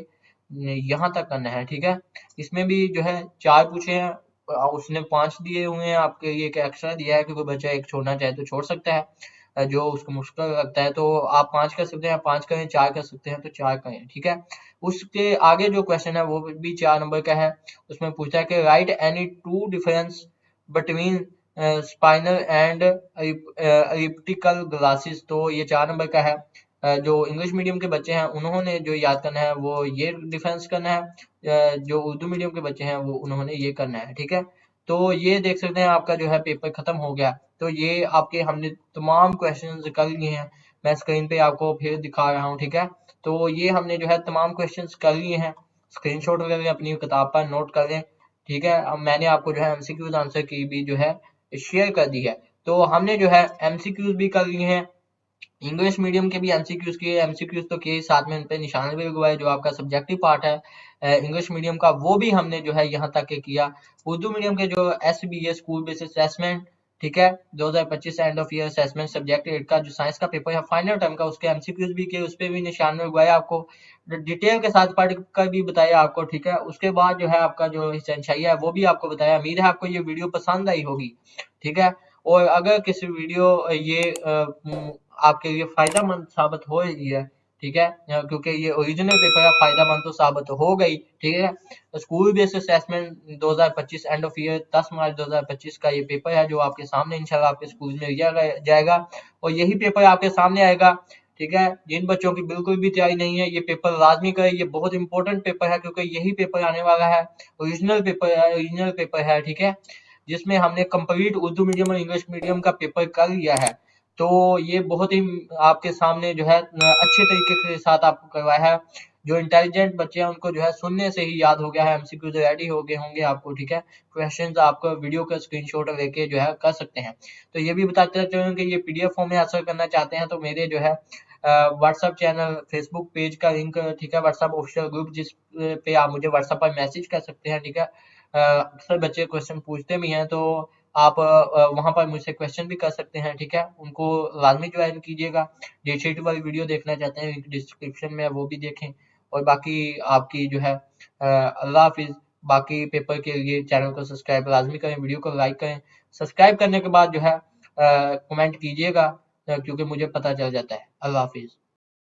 यहाँ तक करना है, ठीक है। इसमें भी जो है 4 पूछे हैं, उसने 5 दिए हुए हैं आपके लिए, एक एक्स्ट्रा दिया है कि कोई बच्चा एक छोड़ना चाहे तो छोड़ सकता है, जो उसको मुश्किल लगता है। तो आप 5 कर सकते हैं, 5 करें, 4 कर सकते हैं तो 4 करें, ठीक है। उसके आगे जो क्वेश्चन है वो भी 4 नंबर का है। उसमें पूछता है कि right any 2 difference between spinal and elliptical glasses. तो ये 4 नंबर का है। जो इंग्लिश मीडियम के बच्चे हैं उन्होंने जो याद करना है वो ये डिफरेंस करना है, जो उर्दू मीडियम के बच्चे हैं वो उन्होंने ये करना है, ठीक है। तो ये देख सकते हैं आपका जो है पेपर खत्म हो गया। तो ये आपके हमने तमाम क्वेश्चंस कर लिए हैं, मैं स्क्रीन पे आपको फिर दिखा रहा हूँ, ठीक है। तो ये हमने जो है तमाम क्वेश्चंस कर लिए हैं, स्क्रीनशॉट ले लें, अपनी किताब पर नोट कर लें, ठीक है। अब मैंने आपको जो है एमसीक्यूज आंसर की भी जो है शेयर कर दी है। तो हमने जो है एमसीक्यूज भी कर लिए हैं, इंग्लिश मीडियम के भी एमसीक्यूज किए, एमसीक्यूज तो किए, साथ में उन पे निशान भी लगवाए। जो आपका सब्जेक्टिव पार्ट है इंग्लिश मीडियम का वो भी हमने जो है यहाँ तक के किया। उर्दू मीडियम के जो एसबीए स्कूल बेस्ड असेसमेंट, ठीक है, 2025 end of year assessment subject 8 का जो साइंस का पेपर है फाइनल टर्म का, उसके एमसीक्यूज भी किए, उस पर भी निशान लगवाया, आपको डिटेल के साथ पढ़ कर भी बताया आपको, ठीक है। उसके बाद जो है आपका जो हिस्सेंशाही है वो भी आपको बताया। उम्मीद है आपको ये वीडियो पसंद आई होगी, ठीक है। और अगर किसी वीडियो ये आपके लिए फायदेमंद साबित हो रही है, ठीक है, क्योंकि ये ओरिजिनल पेपर है, फायदेमंद तो साबित हो गई, ठीक है। School based assessment 2025 end of year 10 मार्च 2025 का ये पेपर है जो आपके सामने इंशाल्लाह आपके स्कूल में दिया जाएगा, और यही पेपर आपके सामने आएगा, ठीक है। जिन बच्चों की बिल्कुल भी तैयारी नहीं है ये पेपर लाजमी करें, ये बहुत इंपॉर्टेंट पेपर है क्योंकि यही पेपर आने वाला है, ओरिजिनल पेपर है, ठीक है, जिसमें हमने कंप्लीट उर्दू मीडियम और इंग्लिश मीडियम का पेपर कर लिया है। तो ये बहुत ही आपके सामने जो है अच्छे तरीके के साथ आपको करवाया है। जो इंटेलिजेंट बच्चे हैं उनको जो है सुनने से ही याद हो गया है, एमसीक्यू रेडी हो गए होंगे आपको, ठीक है। क्वेश्चंस आपको वीडियो का स्क्रीनशॉट लेके जो है कर सकते हैं। तो ये भी बताते चलूं कि ये पीडीएफ फॉर्म में आंसर करना चाहते हैं तो मेरे जो है व्हाट्सएप चैनल, फेसबुक पेज का लिंक, ठीक है, व्हाट्सएप ऑफिशियल ग्रुप जिस पे आप मुझे व्हाट्सएप पर मैसेज कर सकते हैं, ठीक है। अक्सर बच्चे क्वेश्चन पूछते भी हैं तो आप वहां पर मुझसे क्वेश्चन भी कर सकते हैं, ठीक है। उनको लाजमी ज्वाइन कीजिएगा। डेट शीट वाली वीडियो देखना चाहते हैं, डिस्क्रिप्शन में वो भी देखें। और बाकी आपकी जो है अल्लाह हाफिज। बाकी पेपर के लिए चैनल को सब्सक्राइब लाजमी करें, वीडियो को लाइक करें। सब्सक्राइब करने के बाद जो है कमेंट कीजिएगा, क्योंकि मुझे पता चल जाता है। अल्लाह हाफिज।